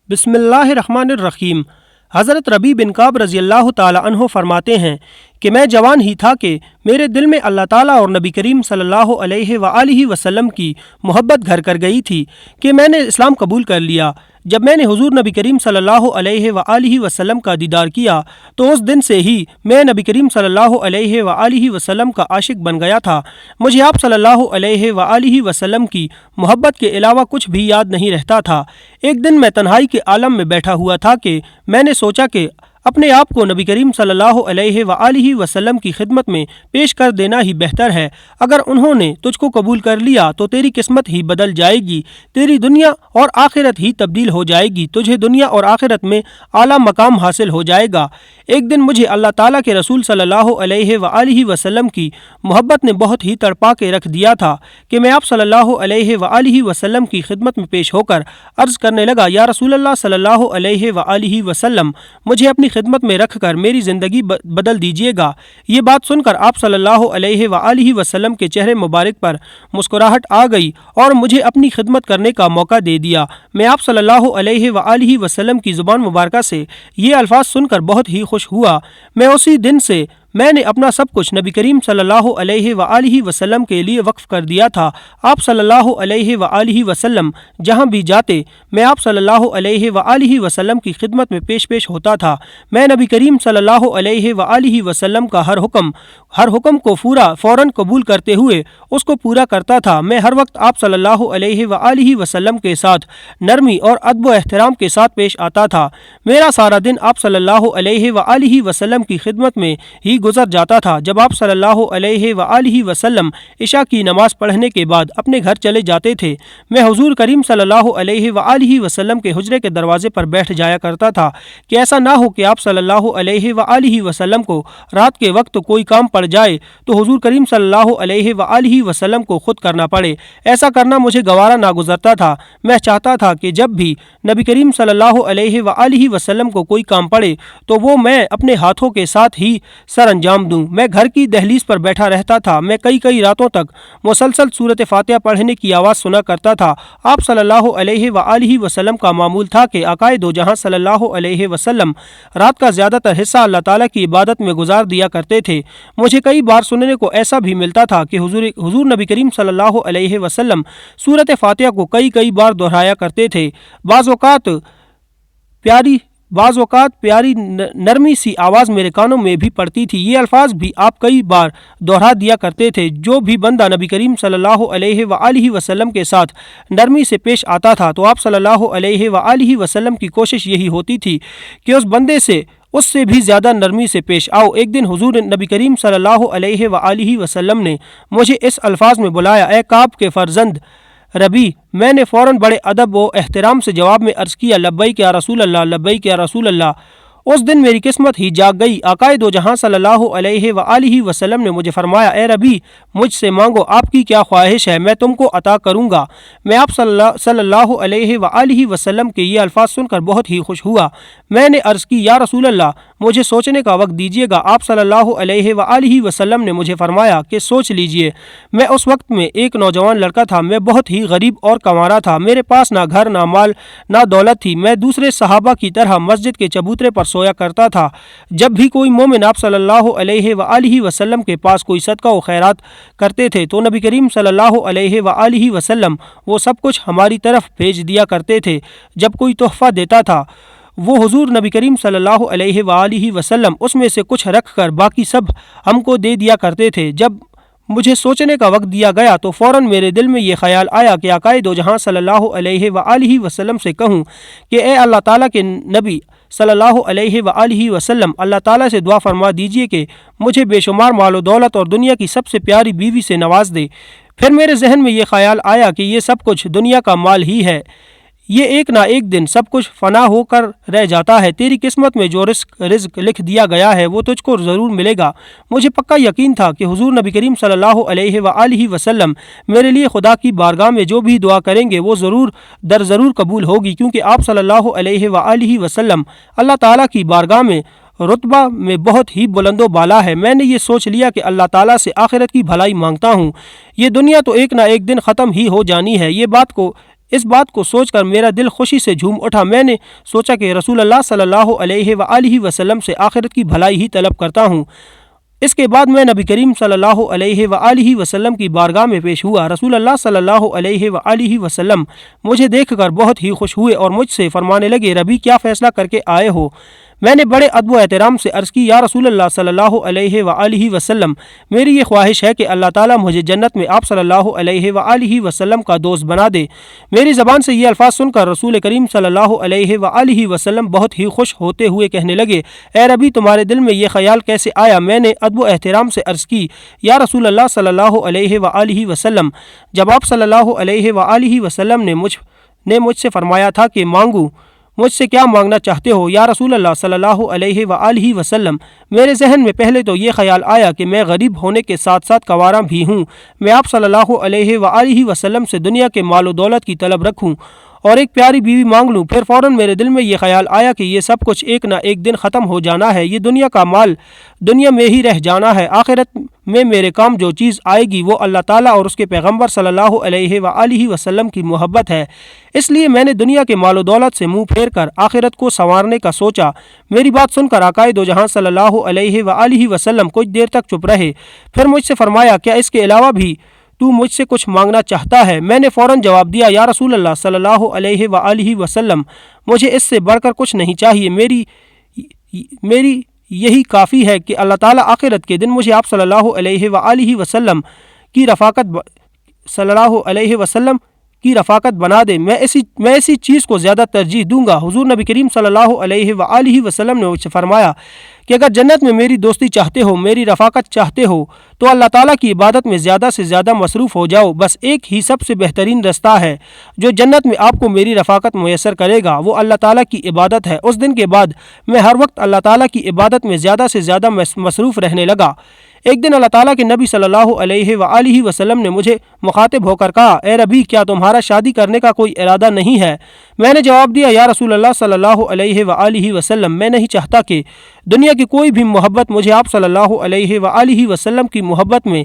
بسم اللہ الرحمن الرحیم۔ حضرت ربیع بن کعب رضی اللہ تعالی عنہ فرماتے ہیں کہ میں جوان ہی تھا کہ میرے دل میں اللہ تعالیٰ اور نبی کریم صلی اللہ علیہ وآلہ وسلم کی محبت گھر کر گئی تھی کہ میں نے اسلام قبول کر لیا۔ جب میں نے حضور نبی کریم صلی اللہ علیہ وآلہ وسلم کا دیدار کیا تو اس دن سے ہی میں نبی کریم صلی اللہ علیہ وآلہ وسلم کا عاشق بن گیا تھا۔ مجھے آپ صلی اللہ علیہ وآلہ وسلم کی محبت کے علاوہ کچھ بھی یاد نہیں رہتا تھا۔ ایک دن میں تنہائی کے عالم میں بیٹھا ہوا تھا کہ میں نے سوچا کہ اپنے آپ کو نبی کریم صلی اللہ علیہ وآلہ وسلم کی خدمت میں پیش کر دینا ہی بہتر ہے۔ اگر انہوں نے تجھ کو قبول کر لیا تو تیری قسمت ہی بدل جائے گی، تیری دنیا اور آخرت ہی تبدیل ہو جائے گی، تجھے دنیا اور آخرت میں اعلیٰ مقام حاصل ہو جائے گا۔ ایک دن مجھے اللہ تعالیٰ کے رسول صلی اللہ علیہ وآلہ وسلم کی محبت نے بہت ہی تڑپا کے رکھ دیا تھا کہ میں آپ صلی اللہ علیہ وآلہ وسلم کی خدمت میں پیش ہو کر عرض کرنے لگا، یا رسول اللہ صلی اللہ علیہ وآلہ وسلم، مجھے اپنی خدمت میں رکھ کر میری زندگی بدل دیجیے گا۔ یہ بات سن کر آپ صلی اللہ علیہ وآلہ وسلم کے چہرے مبارک پر مسکراہٹ آ گئی اور مجھے اپنی خدمت کرنے کا موقع دے دیا۔ میں آپ صلی اللہ علیہ وآلہ وسلم کی زبان مبارکہ سے یہ الفاظ سن کر بہت ہی خوش ہوا۔ میں اسی دن سے میں نے اپنا سب کچھ نبی کریم صلی اللہ علیہ وآلہ وسلم کے لیے وقف کر دیا تھا۔ آپ صلی اللہ علیہ وآلہ وسلم جہاں بھی جاتے میں آپ صلی اللہ علیہ وآلہ وسلم کی خدمت میں پیش ہوتا تھا۔ میں نبی کریم صلی اللہ علیہ وآلہ وسلم کا ہر حکم کو فوراً قبول کرتے ہوئے اس کو پورا کرتا تھا۔ میں ہر وقت آپ صلی اللہ علیہ وآلہ وسلم کے ساتھ نرمی اور ادب و احترام کے ساتھ پیش آتا تھا۔ میرا سارا دن آپ صلی اللہ علیہ وآلہ وسلم کی خدمت میں ہی گزر جاتا تھا۔ جب آپ صلی اللہ علیہ وآلہ وسلم عشاء کی نماز پڑھنے کے بعد اپنے گھر چلے جاتے تھے، میں حضور کریم صلی اللہ علیہ وآلہ وسلم کے حجرے کے دروازے پر بیٹھ جایا کرتا تھا کہ ایسا نہ ہو کہ آپ صلی اللہ علیہ وآلہ وسلم کو رات کے وقت کوئی کام پڑ جائے تو حضور کریم صلی اللہ علیہ وآلہ وسلم کو خود کرنا پڑے۔ ایسا کرنا مجھے گوارا نہ گزرتا تھا۔ میں چاہتا تھا کہ جب بھی نبی کریم صلی اللہ علیہ وآلہ وسلم کو کوئی کام پڑے تو وہ میں اپنے ہاتھوں کے ساتھ ہی سر انجام دوں۔ میں گھر کی دہلیز پر بیٹھا رہتا تھا۔ میں کئی راتوں تک مسلسل سورۃ فاتحہ پڑھنے کی آواز سنا کرتا تھا۔ آپ صلی اللہ علیہ وآلہ وسلم کا معمول تھا کہ آقائے دو جہاں صلی اللہ علیہ وسلم رات کا زیادہ تر حصہ اللہ تعالیٰ کی عبادت میں گزار دیا کرتے تھے۔ مجھے کئی بار سننے کو ایسا بھی ملتا تھا کہ حضور نبی کریم صلی اللہ علیہ وسلم سورۃ فاتحہ کو کئی بار دہرایا کرتے تھے۔ بعض اوقات پیاری نرمی سی آواز میرے کانوں میں بھی پڑتی تھی۔ یہ الفاظ بھی آپ کئی بار دہرا دیا کرتے تھے۔ جو بھی بندہ نبی کریم صلی اللہ علیہ وآلہ وسلم کے ساتھ نرمی سے پیش آتا تھا تو آپ صلی اللہ علیہ وآلہ وسلم کی کوشش یہی ہوتی تھی کہ اس بندے سے اس سے بھی زیادہ نرمی سے پیش آؤ۔ ایک دن حضور نبی کریم صلی اللہ علیہ وآلہ وسلم نے مجھے اس الفاظ میں بلایا، اے کعب کے فرزند ربیع۔ میں نے فوراً بڑے ادب و احترام سے جواب میں عرض کیا، لبیک یا رسول اللہ، لبیک یا رسول اللہ۔ اس دن میری قسمت ہی جاگ گئی۔ آقائے دو جہاں صلی اللہ علیہ وآلہ وسلم نے مجھے فرمایا، اے ربیع، مجھ سے مانگو، آپ کی کیا خواہش ہے، میں تم کو عطا کروں گا۔ میں آپ صلی اللہ علیہ وآلہ وسلم کے یہ الفاظ سن کر بہت ہی خوش ہوا۔ میں نے عرض کی، یا رسول اللہ، مجھے سوچنے کا وقت دیجیے گا۔ آپ صلی اللہ علیہ وآلہ وسلم نے مجھے فرمایا کہ سوچ لیجیے۔ میں اس وقت میں ایک نوجوان لڑکا تھا۔ میں بہت ہی غریب اور کنوارا تھا۔ میرے پاس نہ گھر، نہ مال، نہ دولت تھی۔ میں دوسرے صحابہ کی طرح مسجد کے چبوترے پر سویا کرتا تھا۔ جب بھی کوئی مومن آپ صلی اللہ علیہ وآلہ وسلم کے پاس کوئی صدقہ و خیرات کرتے تھے تو نبی کریم صلی اللہ علیہ وآلہ وسلم وہ سب کچھ ہماری طرف بھیج دیا کرتے تھے۔ جب کوئی تحفہ دیتا تھا وہ حضور نبی کریم صلی اللہ علیہ وآلہ وسلم اس میں سے کچھ رکھ کر باقی سب ہم کو دے دیا کرتے تھے۔ جب مجھے سوچنے کا وقت دیا گیا تو فوراً میرے دل میں یہ خیال آیا کہ آقائے دو جہاں صلی اللہ علیہ وآلہ وسلم سے کہوں کہ اے اللہ تعالیٰ کے نبی صلی اللہ علیہ وآلہ وسلم، اللہ تعالیٰ سے دعا فرما دیجیے کہ مجھے بے شمار مال و دولت اور دنیا کی سب سے پیاری بیوی سے نواز دے۔ پھر میرے ذہن میں یہ خیال آیا کہ یہ سب کچھ دنیا کا مال ہی ہے، یہ ایک نہ ایک دن سب کچھ فنا ہو کر رہ جاتا ہے۔ تیری قسمت میں جو رزق لکھ دیا گیا ہے وہ تجھ کو ضرور ملے گا۔ مجھے پکا یقین تھا کہ حضور نبی کریم صلی اللہ علیہ وآلہ وسلم میرے لیے خدا کی بارگاہ میں جو بھی دعا کریں گے وہ ضرور قبول ہوگی، کیونکہ آپ صلی اللہ علیہ وآلہ وسلم اللہ تعالیٰ کی بارگاہ میں رتبہ میں بہت ہی بلند و بالا ہے۔ میں نے یہ سوچ لیا کہ اللہ تعالیٰ سے آخرت کی بھلائی مانگتا ہوں۔ یہ دنیا تو ایک نہ ایک دن ختم ہی ہو جانی ہے۔ یہ بات کو اس بات کو سوچ کر میرا دل خوشی سے جھوم اٹھا۔ میں نے سوچا کہ رسول اللہ صلی اللہ علیہ وآلہ وسلم سے آخرت کی بھلائی ہی طلب کرتا ہوں۔ اس کے بعد میں نبی کریم صلی اللہ علیہ وآلہ وسلم کی بارگاہ میں پیش ہوا۔ رسول اللہ صلی اللہ علیہ وآلہ وسلم مجھے دیکھ کر بہت ہی خوش ہوئے اور مجھ سے فرمانے لگے، ربی کیا فیصلہ کر کے آئے ہو؟ میں نے بڑے ادب و احترام سے عرض کی، یا رسول اللہ صلی اللہ علیہ وآلہ وسلم، میری یہ خواہش ہے کہ اللہ تعالیٰ مجھے جنت میں آپ صلی اللہ علیہ وآلہ وسلم کا دوست بنا دے۔ میری زبان سے یہ الفاظ سن کر رسول کریم صلی اللہ علیہ وآلہ وسلم بہت ہی خوش ہوتے ہوئے کہنے لگے، اے ربی تمہارے دل میں یہ خیال کیسے آیا؟ میں نے ادب و احترام سے عرض کی، یا رسول اللہ صلی اللہ علیہ وآلہ وسلم، جب آپ صلی اللہ علیہ وآلہ وسلم نے مجھ سے فرمایا تھا کہ مانگو، مجھ سے کیا مانگنا چاہتے ہو؟ یا رسول اللہ صلی اللہ علیہ وآلہ وسلم، میرے ذہن میں پہلے تو یہ خیال آیا کہ میں غریب ہونے کے ساتھ ساتھ کنوارا بھی ہوں، میں آپ صلی اللہ علیہ وآلہ وسلم سے دنیا کے مال و دولت کی طلب رکھوں اور ایک پیاری بیوی مانگ لوں۔ پھر فوراً میرے دل میں یہ خیال آیا کہ یہ سب کچھ ایک نہ ایک دن ختم ہو جانا ہے، یہ دنیا کا مال دنیا میں ہی رہ جانا ہے، آخرت میں میرے کام جو چیز آئے گی وہ اللہ تعالیٰ اور اس کے پیغمبر صلی اللہ علیہ وآلہ وسلم کی محبت ہے۔ اس لیے میں نے دنیا کے مال و دولت سے منہ پھیر کر آخرت کو سنوارنے کا سوچا۔ میری بات سن کر آقائے دو جہاں صلی اللہ علیہ وآلہ وسلم کچھ دیر تک چپ رہے، پھر مجھ سے فرمایا، کیا اس کے علاوہ بھی تو مجھ سے کچھ مانگنا چاہتا ہے؟ میں نے فوراً جواب دیا، یا رسول اللہ صلی اللہ علیہ وآلہ وسلم، مجھے اس سے بڑھ کر کچھ نہیں چاہیے، میری یہی کافی ہے کہ اللہ تعالیٰ آخرت کے دن مجھے آپ صلی اللہ علیہ وآلہ وسلم کی رفاقت بنا دے، میں اسی چیز کو زیادہ ترجیح دوں گا۔ حضور نبی کریم صلی اللہ علیہ وآلہ وسلم نے مجھ سے فرمایا کہ اگر جنت میں میری دوستی چاہتے ہو، میری رفاقت چاہتے ہو تو اللہ تعالیٰ کی عبادت میں زیادہ سے زیادہ مصروف ہو جاؤ۔ بس ایک ہی سب سے بہترین رستہ ہے جو جنت میں آپ کو میری رفاقت میسر کرے گا، وہ اللہ تعالیٰ کی عبادت ہے۔ اس دن کے بعد میں ہر وقت اللہ تعالیٰ کی عبادت میں زیادہ سے زیادہ مصروف رہنے لگا۔ ایک دن اللہ تعالیٰ کے نبی صلی اللہ علیہ وآلہ وسلم نے مجھے مخاطب ہو کر کہا، اے ربی کیا تمہارا شادی کرنے کا کوئی ارادہ نہیں ہے؟ میں نے جواب دیا، یا رسول اللہ صلی اللہ علیہ وآلہ وسلم، میں نہیں چاہتا کہ دنیا کی کوئی بھی محبت مجھے آپ صلی اللہ علیہ وآلہ وسلم کی محبت میں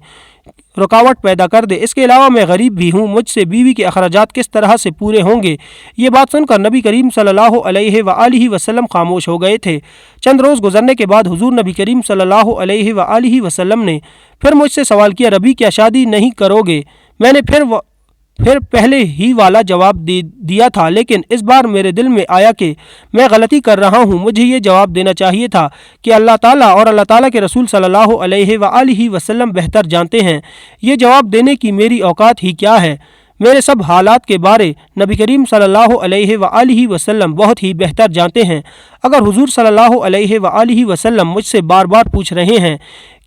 رکاوٹ پیدا کر دے۔ اس کے علاوہ میں غریب بھی ہوں، مجھ سے بیوی کے اخراجات کس طرح سے پورے ہوں گے؟ یہ بات سن کر نبی کریم صلی اللہ علیہ وآلہ وسلم خاموش ہو گئے تھے۔ چند روز گزرنے کے بعد حضور نبی کریم صلی اللہ علیہ وآلہ وسلم نے پھر مجھ سے سوال کیا، ربی کیا شادی نہیں کرو گے؟ میں نے پھر پہلے ہی والا جواب دیا تھا، لیکن اس بار میرے دل میں آیا کہ میں غلطی کر رہا ہوں، مجھے یہ جواب دینا چاہیے تھا کہ اللہ تعالیٰ اور اللہ تعالیٰ کے رسول صلی اللہ علیہ وآلہ وسلم بہتر جانتے ہیں۔ یہ جواب دینے کی میری اوقات ہی کیا ہے؟ میرے سب حالات کے بارے نبی کریم صلی اللہ علیہ وآلہ وسلم بہت ہی بہتر جانتے ہیں۔ اگر حضور صلی اللہ علیہ وآلہ وسلم مجھ سے بار بار پوچھ رہے ہیں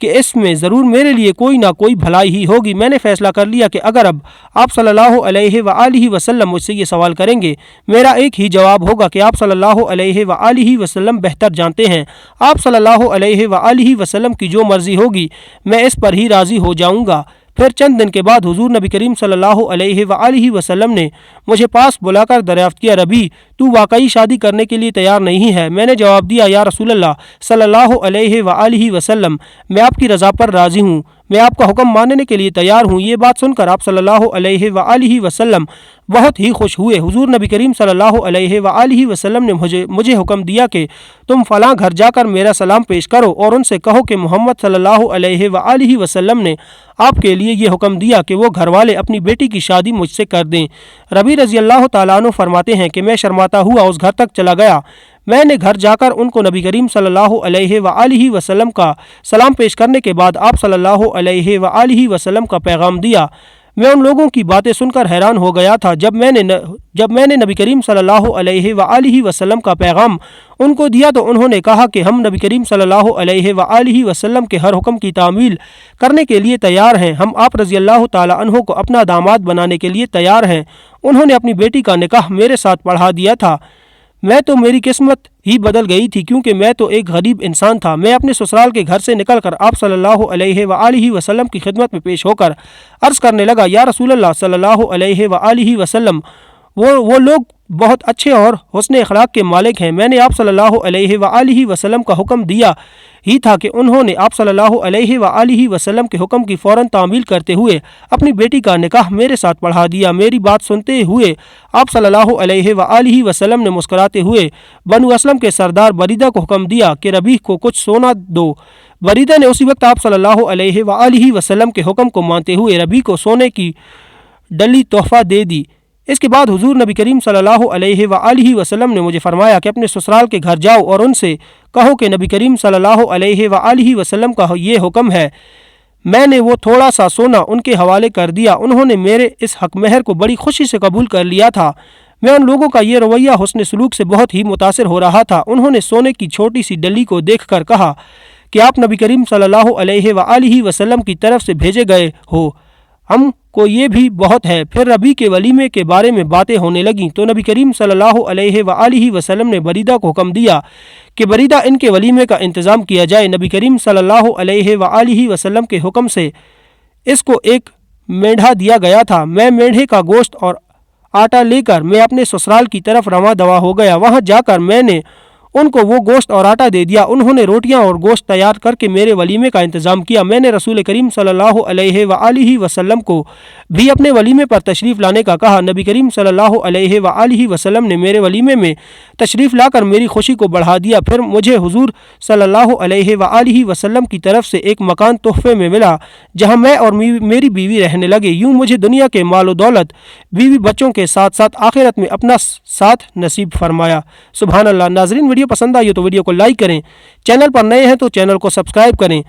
کہ اس میں ضرور میرے لیے کوئی نہ کوئی بھلائی ہی ہوگی، میں نے فیصلہ کر لیا کہ اگر اب آپ صلی اللہ علیہ وآلہ وسلم مجھ سے یہ سوال کریں گے، میرا ایک ہی جواب ہوگا کہ آپ صلی اللہ علیہ وآلہ وسلم بہتر جانتے ہیں۔ آپ صلی اللہ علیہ وآلہ وسلم کی جو مرضی ہوگی میں اس پر ہی راضی ہو جاؤں گا۔ پھر چند دن کے بعد حضور نبی کریم صلی اللہ علیہ وآلہ وسلم نے مجھے پاس بلا کر دریافت کیا، ربی تو واقعی شادی کرنے کے لیے تیار نہیں ہے؟ میں نے جواب دیا، یا رسول اللہ صلی اللہ علیہ وآلہ وسلم، میں آپ کی رضا پر راضی ہوں، میں آپ کا حکم ماننے کے لیے تیار ہوں۔ یہ بات سن کر آپ صلی اللہ علیہ وآلہ وسلم بہت ہی خوش ہوئے۔ حضور نبی کریم صلی اللہ علیہ وآلہ وسلم نے مجھے حکم دیا کہ تم فلاں گھر جا کر میرا سلام پیش کرو اور ان سے کہو کہ محمد صلی اللہ علیہ وآلہ وسلم نے آپ کے لیے یہ حکم دیا کہ وہ گھر والے اپنی بیٹی کی شادی مجھ سے کر دیں۔ ربی رضی اللہ تعالیٰ عنہ فرماتے ہیں کہ میں شرماتا ہوا اس گھر تک چلا گیا۔ میں نے گھر جا کر ان کو نبی کریم صلی اللہ علیہ وآلہ وسلم کا سلام پیش کرنے کے بعد آپ صلی اللہ علیہ وآلہ وسلم کا پیغام دیا۔ میں ان لوگوں کی باتیں سن کر حیران ہو گیا تھا۔ جب میں نے نبی کریم صلی اللہ علیہ وآلہ وسلم کا پیغام ان کو دیا تو انہوں نے کہا کہ ہم نبی کریم صلی اللہ علیہ وآلہ وسلم کے ہر حکم کی تعمیل کرنے کے لیے تیار ہیں، ہم آپ رضی اللہ تعالیٰ عنہ کو اپنا داماد بنانے کے لیے تیار ہیں۔ انہوں نے اپنی بیٹی کا نکاح میرے ساتھ پڑھا دیا تھا۔ میں تو میری قسمت ہی بدل گئی تھی، کیونکہ میں تو ایک غریب انسان تھا۔ میں اپنے سسرال کے گھر سے نکل کر آپ صلی اللہ علیہ وآلہ وسلم کی خدمت میں پیش ہو کر عرض کرنے لگا، یا رسول اللہ صلی اللہ علیہ وآلہ وسلم، وہ لوگ بہت اچھے اور حسن اخلاق کے مالک ہیں۔ میں نے آپ صلی اللہ علیہ وآلہ وسلم کا حکم دیا ہی تھا کہ انہوں نے آپ صلی اللہ علیہ وآلہ وسلم کے حکم کی فوراً تعمیل کرتے ہوئے اپنی بیٹی کا نکاح میرے ساتھ پڑھا دیا۔ میری بات سنتے ہوئے آپ صلی اللہ علیہ وآلہ وسلم نے مسکراتے ہوئے بنو اسلم کے سردار بریدہ کو حکم دیا کہ ربیع کو کچھ سونا دو۔ بریدہ نے اسی وقت آپ صلی اللہ علیہ وآلہ وسلم کے حکم کو مانتے ہوئے ربیع کو سونے کی ڈلی تحفہ دے دی۔ اس کے بعد حضور نبی کریم صلی اللہ علیہ وآلہ وسلم نے مجھے فرمایا کہ اپنے سسرال کے گھر جاؤ اور ان سے کہو کہ نبی کریم صلی اللہ علیہ وآلہ وسلم کا یہ حکم ہے۔ میں نے وہ تھوڑا سا سونا ان کے حوالے کر دیا۔ انہوں نے میرے اس حق مہر کو بڑی خوشی سے قبول کر لیا تھا۔ میں ان لوگوں کا یہ رویہ حسن سلوک سے بہت ہی متاثر ہو رہا تھا۔ انہوں نے سونے کی چھوٹی سی ڈلی کو دیکھ کر کہا کہ آپ نبی کریم صلی اللہ علیہ وآلہ وسلم کی طرف سے بھیجے گئے ہو، ہم کو یہ بھی بہت ہے۔ پھر ربیع کے ولیمے کے بارے میں باتیں ہونے لگیں تو نبی کریم صلی اللہ علیہ وآلہ وسلم نے بریدہ کو حکم دیا کہ بریدہ ان کے ولیمے کا انتظام کیا جائے۔ نبی کریم صلی اللہ علیہ وآلہ وسلم کے حکم سے اس کو ایک میڑھا دیا گیا تھا۔ میں میڑھے کا گوشت اور آٹا لے کر میں اپنے سسرال کی طرف رواں دوا ہو گیا۔ وہاں جا کر میں نے ان کو وہ گوشت اور آٹا دے دیا۔ انہوں نے روٹیاں اور گوشت تیار کر کے میرے ولیمے کا انتظام کیا۔ میں نے رسول کریم صلی اللہ علیہ وآلہ وسلم کو بھی اپنے ولیمے پر تشریف لانے کا کہا۔ نبی کریم صلی اللہ علیہ وآلہ وسلم نے میرے ولیمے میں تشریف لا کر میری خوشی کو بڑھا دیا۔ پھر مجھے حضور صلی اللہ علیہ وآلہ وسلم کی طرف سے ایک مکان تحفے میں ملا جہاں میں اور میری بیوی رہنے لگے۔ یوں مجھے دنیا کے مال و دولت، بیوی بچوں کے ساتھ ساتھ آخرت میں اپنا ساتھ نصیب فرمایا۔ سبحان اللہ۔ ناظرین، ویڈیو پسند آئی تو ویڈیو کو لائک کریں، چینل پر نئے ہیں تو چینل کو سبسکرائب کریں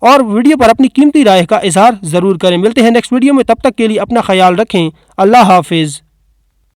اور ویڈیو پر اپنی قیمتی رائے کا اظہار ضرور کریں۔ ملتے ہیں نیکسٹ ویڈیو میں، تب تک کے لیے اپنا خیال رکھیں۔ اللہ حافظ۔